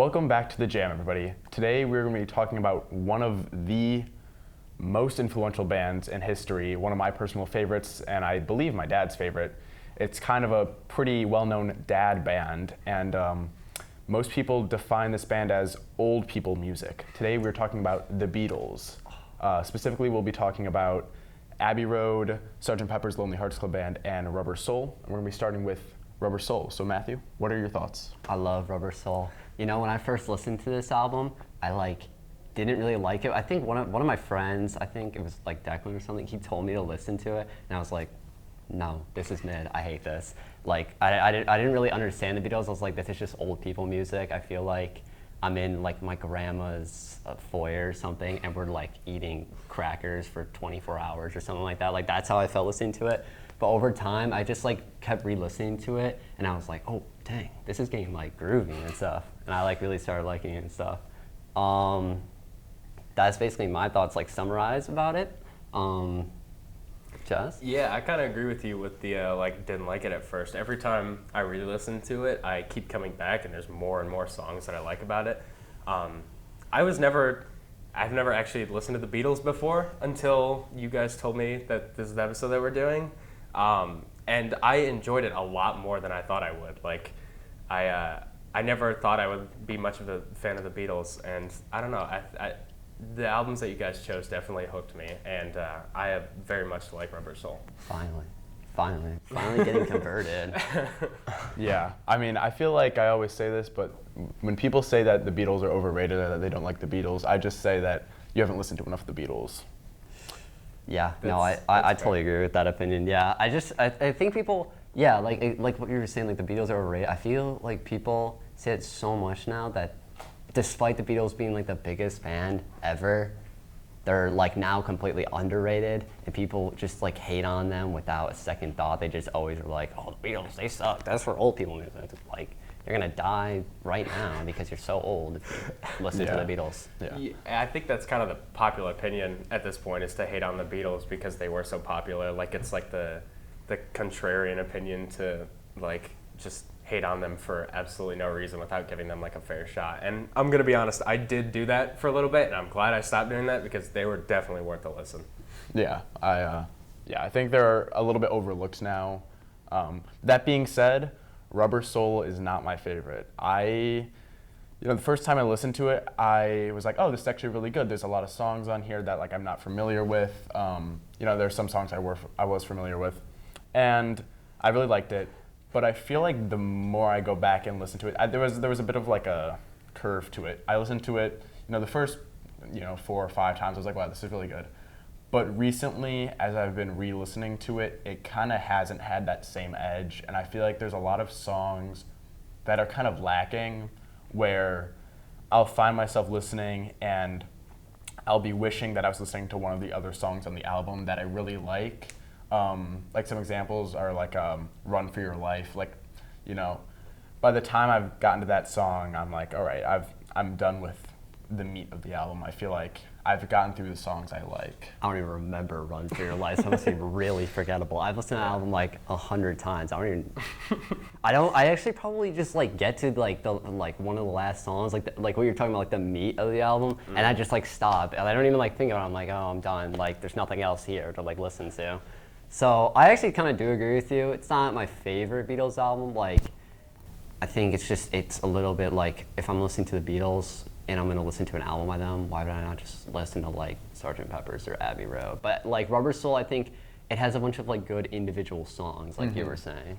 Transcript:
Welcome back to the Jam, everybody. Today we're going to be talking about one of the most influential bands in history, one of my personal favorites, and I believe my dad's favorite. It's kind of a pretty well-known dad band, and most people define this band as old people music. Today we're talking about the Beatles. Specifically, we'll be talking about Abbey Road, Sgt. Pepper's Lonely Hearts Club Band, and Rubber Soul. And we're going to be starting with Rubber Soul. So Matthew, what are your thoughts? I love Rubber Soul. You know, when I first listened to this album, I didn't really like it. I think one of my friends, I think it was like Declan or something, he told me to listen to it, and I was like, no, this is mid. I hate this. Like, I didn't really understand the Beatles. I was like, this is just old people music. I feel like I'm in like my grandma's foyer or something, and we're like eating crackers for 24 hours or something like that. Like, that's how I felt listening to it. But over time, I just like kept re-listening to it, and I was like, oh, dang, this is getting like groovy and stuff. And I like really started liking it and stuff. That's basically my thoughts, like summarized about it. Jess? Yeah, I kind of agree with you with the didn't like it at first. Every time I re-listen to it, I keep coming back, and there's more and more songs that I like about it. I've never actually listened to the Beatles before until you guys told me that this is the episode that we're doing. And I enjoyed it a lot more than I thought I would. Like, I never thought I would be much of a fan of the Beatles, and I don't know. The albums that you guys chose definitely hooked me, and I very much like Rubber Soul. Finally getting converted. Yeah, I mean, I feel like I always say this, but when people say that the Beatles are overrated or that they don't like the Beatles, I just say that you haven't listened to enough of the Beatles. Yeah, I totally agree with that opinion. Yeah, I think people, yeah, like what you were saying, like the Beatles are overrated. I feel like people say it so much now that despite the Beatles being like the biggest band ever, they're like now completely underrated, and people just like hate on them without a second thought. They just always are like, oh, the Beatles, they suck. That's for old people music. Like, you're gonna die right now because you're so old if you listen to the Beatles. Yeah, I think that's kind of the popular opinion at this point, is to hate on the Beatles because they were so popular. Like, it's like the contrarian opinion to like just hate on them for absolutely no reason without giving them like a fair shot. And I'm gonna be honest, I did do that for a little bit, and I'm glad I stopped doing that because they were definitely worth a listen. Yeah, I think they're a little bit overlooked now. That being said, Rubber Soul is not my favorite. The first time I listened to it, I was like, oh, this is actually really good. There's a lot of songs on here that like I'm not familiar with. There's some songs I was familiar with, and I really liked it. But I feel like the more I go back and listen to it, there was a bit of like a curve to it. I listened to it, the first 4 or 5 times, I was like, wow, this is really good. But recently, as I've been re-listening to it, it kind of hasn't had that same edge. And I feel like there's a lot of songs that are kind of lacking, where I'll find myself listening and I'll be wishing that I was listening to one of the other songs on the album that I really like. Like some examples are like Run for Your Life. Like, by the time I've gotten to that song, I'm like, all right, I'm done with the meat of the album. I feel like I've gotten through the songs I like. I don't even remember Run for Your Life. That must be really forgettable. I've listened to the album like 100 times. I actually probably just like get to like one of the last songs, like what you're talking about, like the meat of the album, and I just like stop. And I don't even like think about it. I'm like, oh, I'm done. Like, there's nothing else here to like listen to. So I actually kind of do agree with you. It's not my favorite Beatles album. Like, I think it's a little bit like, if I'm listening to the Beatles and I'm gonna listen to an album by them, why would I not just listen to like Sgt. Pepper's or Abbey Road? But like Rubber Soul, I think it has a bunch of like good individual songs, like you were saying.